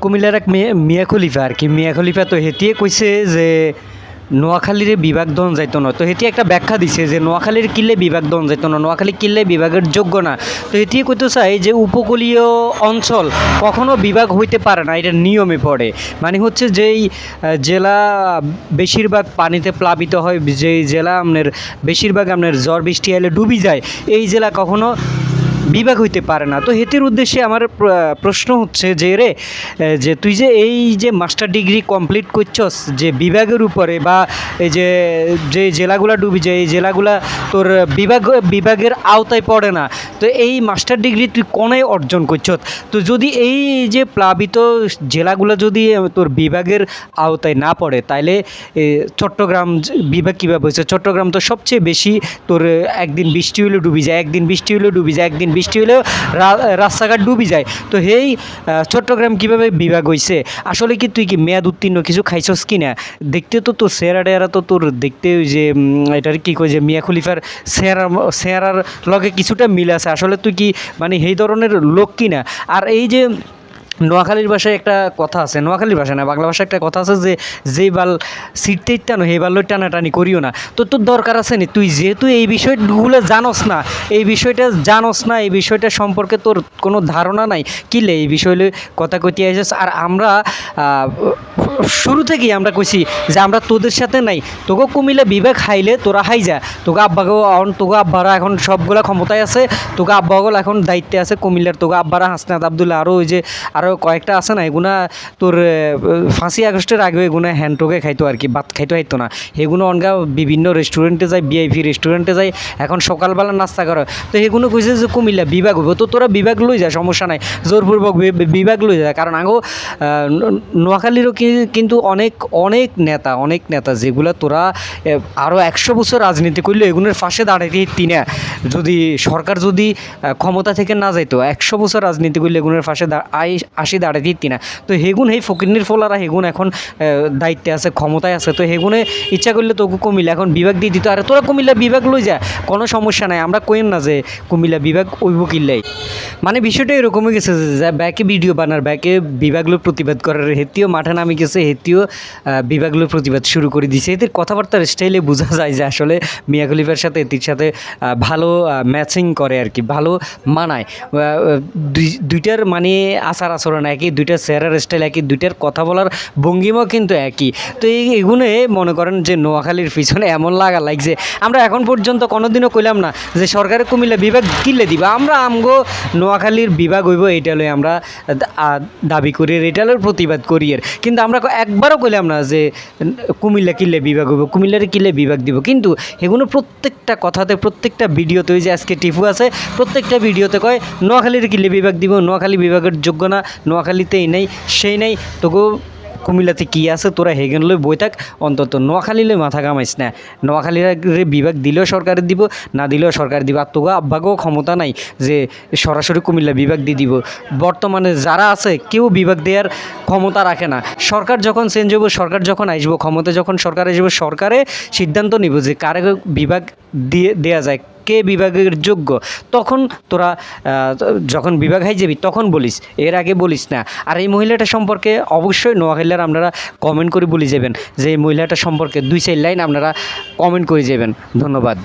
কুমিল্লার এক মিয়া খলিফা আর কি মিয়া খলিফা তো হেতিয়ে কইছে যে নোয়াখালীরে বিভাগ দন যাইতো না। তো হেতি একটা ব্যাখ্যা দিছে যে নোয়াখালীর কিল্লে বিভাগ দন যাইতো না, নোয়াখালী কিল্লে বিভাগের যোগ্য না। তো হেতিয়ে কইতে চাই যে উপকূলীয় অঞ্চল কখনো বিভাগ হইতে পারে না, এটা নিয়মে পড়ে। মানে হচ্ছে যেই জেলা বেশিরভাগ পানিতে প্লাবিত হয়, যেই জেলা আপনার বেশিরভাগ আপনার ঝড় বৃষ্টি এলে ডুবি যায়, এই জেলা কখনো বিভাগ হইতে পারে না। তো হেতির উদ্দেশ্যে আমার প্রশ্ন হচ্ছে যে রে, যে তুই যে এই যে মাস্টার ডিগ্রি কমপ্লিট করছস যে বিভাগের উপরে, বা এই যে যে জেলাগুলা ডুবি যায় এই জেলাগুলা তোর বিভাগের আওতায় পড়ে না, তো এই মাস্টার ডিগ্রি তুই কোনে অর্জন করছস? তো যদি এই যে প্লাবিত জেলাগুলো যদি তোর বিভাগের আওতায় না পড়ে, তাইলে চট্টগ্রাম বিভাগ কীভাবে হয়েছে? চট্টগ্রাম তো সবচেয়ে বেশি তোর একদিন বৃষ্টি হলে ডুবি যায়, একদিন বৃষ্টি হলেও ডুবি যায়, একদিন বৃষ্টি হলেও রাস্তাঘাট ডুবি যায়। তো এই চট্টগ্রাম কীভাবে বিভাগ হয়েছে? আসলে কি তুই কি মেয়াদ উত্তীর্ণ কিছু খাইছস কি না? দেখতে তো তোর চেহারা তো তোর দেখতে ওই যে এটার কী কই যে মিয়া খলিফার চেহারার লগে কিছুটা মিল আছে। আসলে তুই কি মানে এই ধরনের লোক কি না? আর এই যে নোয়াখালীর ভাষায় একটা কথা আছে, নোয়াখালীর ভাষায় না বাংলা ভাষায় একটা কথা আছে যে যেই বাল ছিটতে টানো সেই বাল টানাটানি করিও না। তো তোর দরকার আছে নি? তুই যেহেতু এই বিষয়গুলো জানোস না, এই বিষয়টা জানোস না, এই বিষয়টা সম্পর্কে তোর কোনো ধারণা নাই, কিলে এই বিষয়ে কথা কইতে আইসস। আর আমরা শুরু থেকেই আমরা কইছি যে আমরা তোদের সাথে নাই। তোকে কুমিল্লা বিভাগ হাইলে তোরা হাই যা, তোকে আব্বাকেও তোকে আব্বারা এখন সবগুলা ক্ষমতায় আছে, তোকে আব্বাগুলো এখন দায়িত্বে আছে কুমিল্লার। তোকে আব্বারা হাসনাত আবদুল্লাহ আরও ওই যে আরও কয়েকটা আছে না, এগুনা তোর 5ই আগস্টের আগে এগুলো হ্যান্ডটোকে খাইতো আর কি, ভাত খাইতো হাইতো না। এগুলো অনগা বিভিন্ন রেস্টুরেন্টে যায়, ভিআইপি রেস্টুরেন্টে যায়, এখন সকালবেলা নাস্তা করে। তো এগুলো কইছে যে কুমিল্লা বিভাগ হইব, তো তোরা বিভাগ লই যা, সমস্যা নাই, জোরপূর্বক বিভাগ লই যা। কারণ আগো নোয়াখালীরও কিন্তু অনেক নেতা যেগুলো তোরা আরও 100 বছর রাজনীতি করলে এগুলোর ফাঁসে দাঁড়াইতে তিনা, যদি সরকার যদি ক্ষমতা থেকে না যাইতো 100 বছর রাজনীতি করলে এগুলোর ফাঁসে আসি দাঁড়াইতে তিনা। তো হেগুন এই ফকিরনির ফলারা হেগুন এখন দায়িত্বে আছে, ক্ষমতায় আছে। তো হেগুনে ইচ্ছা করলে তো কুমিল্লা এখন বিভাগ দিয়ে দিত। আর তোরা কুমিল্লা বিভাগ লই যা, কোনো সমস্যা নাই, আমরা কইন না যে কুমিল্লা বিভাগ ওইব কিল্লাই। মানে বিষয়টা এরকমই গেছে যে ব্যাকে ভিডিও বানার, ব্যাকে বিভাগগুলো প্রতিবাদ করার, হেতিও মাঠে নামে গেছে, হেতিও বিভাগগুলো প্রতিবাদ শুরু করে দিয়েছে। এদের কথাবার্তার স্টাইলে বোঝা যায় যে আসলে মিয়া খলিফার সাথে এটির সাথে ভালো ম্যাচিং করে আর কি, ভালো মানায়। দুইটার মানে আচার আচরণ একই, দুইটার চেহারার স্টাইল একই, দুইটার কথা বলার ভঙ্গিমাও কিন্তু একই। তো এগুলো মনে করেন যে নোয়াখালীর পিছনে এমন লাগছে। আমরা এখন পর্যন্ত কোনোদিনও কইলাম না যে সরকারের কুমিল্লা বিভাগ কিনলে দিবা, আমরা আমগো নোয়াখালীর বিভাগ হইব এইটা লই আমরা দাবি করি, এটা লই প্রতিবাদ করি। এর কিন্তু আমরা একবারও কইলাম না যে কুমিল্লা কিনলে বিভাগ হইব, কুমিল্লার কিনলে বিভাগ দিব। কিন্তু এগুলো প্রত্যেকটা কথাতে, প্রত্যেকটা ভিডিওতে, ওই যে আজকে টিফু আছে প্রত্যেকটা ভিডিওতে কয় নোয়াখালীর কিনলে বিভাগ দিব, নোয়াখালী বিভাগের যোগ্য না, নোয়াখালীতেই নেই, সেই নেই। তোকে কুমিল্লাতে কী আছে তোরা হেগেন লই বই থাক, অন্তত নোয়াখালীলে মাথা কামাইস না। নোয়াখালীর বিভাগ দিলেও সরকারের দিব, না দিলেও সরকার দিব। আর তোকে আব্বাকেও ক্ষমতা নাই যে সরাসরি কুমিল্লা বিভাগ দিয়ে দিব। বর্তমানে যারা আছে কেউ বিভাগ দেওয়ার ক্ষমতা রাখে না। সরকার যখন চেঞ্জ হইব, সরকার যখন আসবো, ক্ষমতা যখন সরকার আসবে, সরকারে সিদ্ধান্ত নিব যে কারে বিভাগ দেওয়া যায়, কে বিভাগের যোগ্য। তখন তোরা যখন বিভাগ হাই যাবি তখন বলিস, এর আগে বলিস না। আর এই মহিলাটা সম্পর্কে অবশ্যই নোয়াখালীর আপনারা কমেন্ট করে বলে যাবেন যে এই মহিলাটা সম্পর্কে 2-4 লাইন আপনারা কমেন্ট করে যাবেন। ধন্যবাদ।